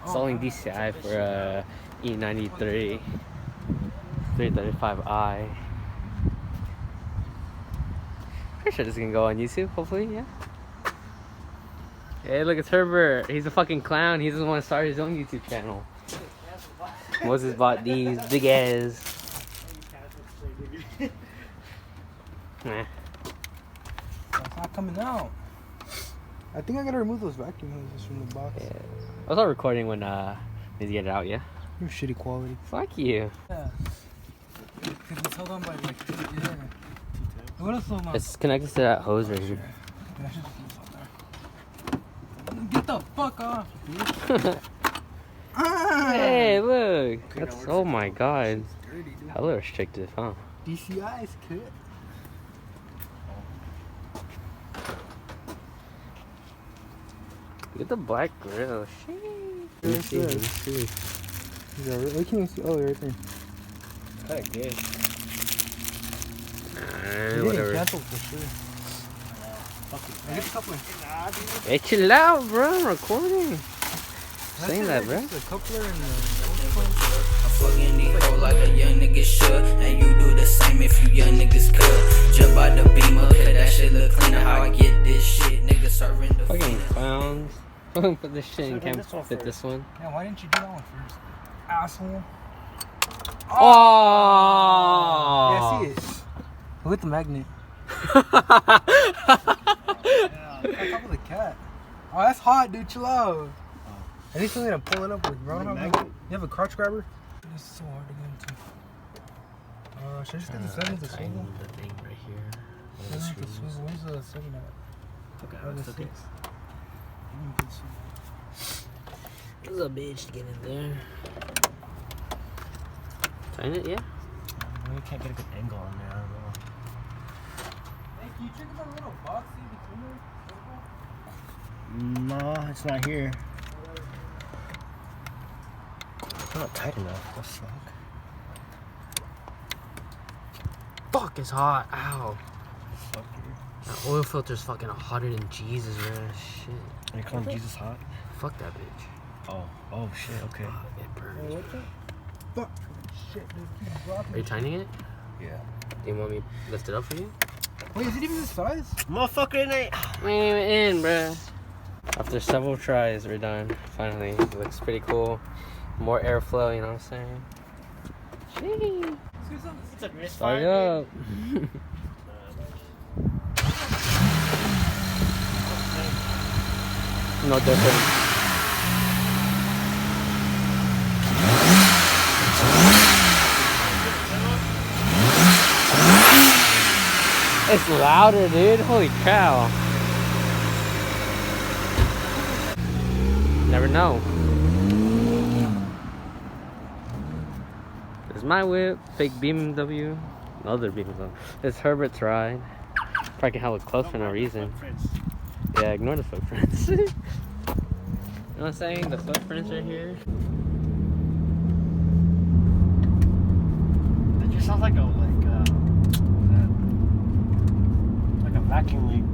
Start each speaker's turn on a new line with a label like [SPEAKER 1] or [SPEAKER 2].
[SPEAKER 1] Installing DCI for a e93 335i. Pretty sure this can go on YouTube, hopefully, yeah. Hey, look, it's Herbert. He's a fucking clown. He doesn't want to start his own YouTube channel. Moses bought these big ass. Nah.
[SPEAKER 2] It's not coming out. I think I gotta remove those vacuum hoses from the box.
[SPEAKER 1] Yeah. I was not recording when need to get it out, yeah?
[SPEAKER 2] You're shitty quality.
[SPEAKER 1] Fuck you.
[SPEAKER 2] Yeah. Because it's held on by like, yeah. What else is
[SPEAKER 1] It's connected to that hose right here.
[SPEAKER 2] Get the fuck off, dude.
[SPEAKER 1] Hey, look. That's, oh my god. Hella restrictive, huh?
[SPEAKER 2] DCI is good.
[SPEAKER 1] Look at the black grill. Let me see. Let me see.
[SPEAKER 2] Where can you see? Oh, right there.
[SPEAKER 1] Kinda good.
[SPEAKER 2] Whatever. Canceled for sure. Get the coupler.
[SPEAKER 1] Hey, chill out, bro. I'm recording. Saying that, bro.
[SPEAKER 2] The coupler and the
[SPEAKER 3] I fucking need hoe like a young nigga should, and you do the same if you young niggas could. Jump out the beamer, cause that shit look cleaner. How I get this shit, niggas serving the
[SPEAKER 1] fucking clowns. Put this shit in, can't fit this one.
[SPEAKER 2] Yeah, why didn't you do that one first? Asshole.
[SPEAKER 1] Oh!
[SPEAKER 2] Yeah, I see it. Look at the magnet. Yeah, on top of the cat. Oh, that's hot, dude. Chill out. At least I'm gonna pull it up with, bro. You have a crotch grabber? This is so hard to get into. Should I just get the seven with the swivel?
[SPEAKER 1] The thing right here.
[SPEAKER 2] Where's the swivel? Where's the seven at?
[SPEAKER 1] Okay,
[SPEAKER 2] the
[SPEAKER 1] that's okay.
[SPEAKER 2] six.
[SPEAKER 1] There's a bitch to get in there. Tighten it, yeah?
[SPEAKER 4] We can't get a good angle on there, I don't know.
[SPEAKER 2] Hey, can you check that little box in between there?
[SPEAKER 4] No, it's not here. It's not tight enough. What the fuck?
[SPEAKER 1] Fuck, it's hot. Ow.
[SPEAKER 4] Fuck you.
[SPEAKER 1] That oil filter's fucking hotter than Jesus, man. Shit.
[SPEAKER 4] Are you calling Jesus hot?
[SPEAKER 1] Fuck that bitch.
[SPEAKER 4] Oh shit, okay.
[SPEAKER 1] Oh, it burns.
[SPEAKER 2] What the fuck? Shit, dude. Keep dropping.
[SPEAKER 1] Are you tightening it?
[SPEAKER 4] Yeah.
[SPEAKER 1] Do you want me to lift it up for you?
[SPEAKER 2] Wait, is it even this size?
[SPEAKER 4] Motherfucker, it ain't.
[SPEAKER 1] We ain't even in, bruh. After several tries, we're done. Finally, it looks pretty cool. More airflow, you know what I'm saying? Jeez.
[SPEAKER 4] It's a
[SPEAKER 1] Start it up. No different. It's louder, dude. Holy cow. Never know. There's my whip. Fake BMW. Another BMW. It's Herbert's ride. Probably can hella close for no reason. Yeah, ignore the footprints. You know what I'm saying? The footprints right here.
[SPEAKER 4] It just sounds like a vacuum leak.